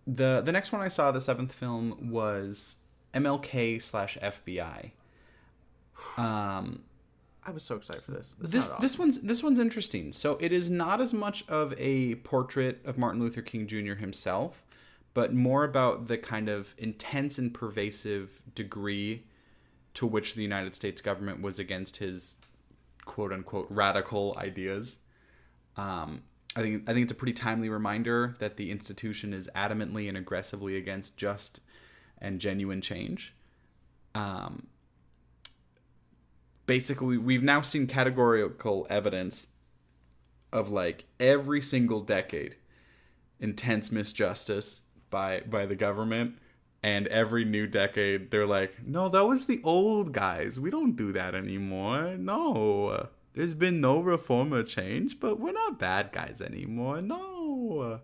The next one I saw, the seventh film, was MLK slash FBI. I was so excited for this. This one's interesting. So it is not as much of a portrait of Martin Luther King Jr. himself, but more about the kind of intense and pervasive degree to which the United States government was against his quote unquote radical ideas. I think it's a pretty timely reminder that the institution is adamantly and aggressively against just and genuine change. Basically, we've now seen categorical evidence of like every single decade intense misjustice by the government, and every new decade they're like, no, that was the old guys, we don't do that anymore. No, there's been no reform or change, but we're not bad guys anymore. No.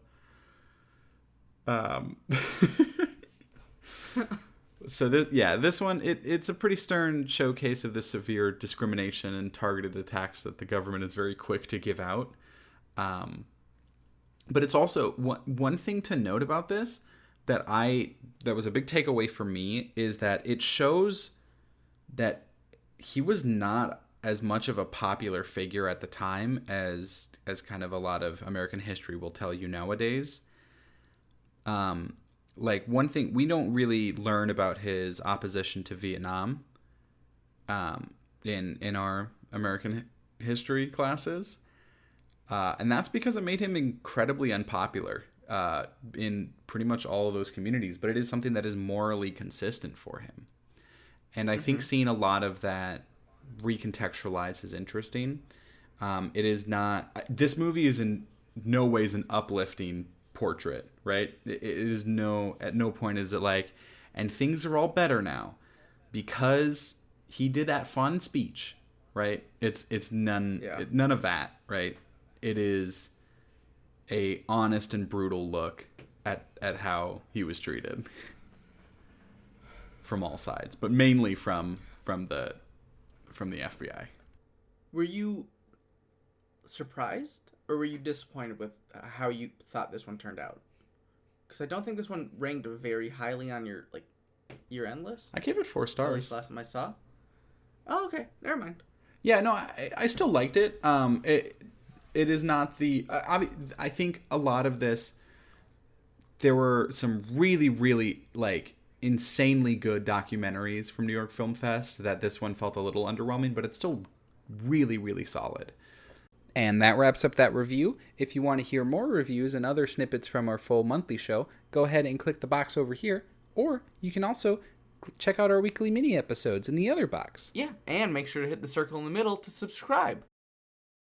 So this one, it's a pretty stern showcase of the severe discrimination and targeted attacks that the government is very quick to give out. But it's also one thing to note about this that was a big takeaway for me is that it shows that he was not as much of a popular figure at the time as kind of a lot of American history will tell you nowadays. Like, one thing, we don't really learn about his opposition to Vietnam in our American history classes. And that's because it made him incredibly unpopular in pretty much all of those communities. But it is something that is morally consistent for him. And I think seeing a lot of that recontextualized is interesting. It is not... This movie is in no ways an uplifting portrait, right? It is at no point is it like, and things are all better now because he did that fun speech, right? It's none of that, right? It is a honest and brutal look at how he was treated from all sides, but mainly from the FBI. Were you surprised or were you disappointed with how you thought this one turned out? Because I don't think this one ranked very highly on your year-end list. I gave it 4 stars. At least last time I saw. Oh, okay. Never mind. Yeah, no, I still liked it. It is not the... I think a lot of this... There were some really, really, insanely good documentaries from New York Film Fest that this one felt a little underwhelming, but it's still really, really solid. And that wraps up that review. If you want to hear more reviews and other snippets from our full monthly show, go ahead and click the box over here, or you can also check out our weekly mini episodes in the other box. Yeah, and make sure to hit the circle in the middle to subscribe.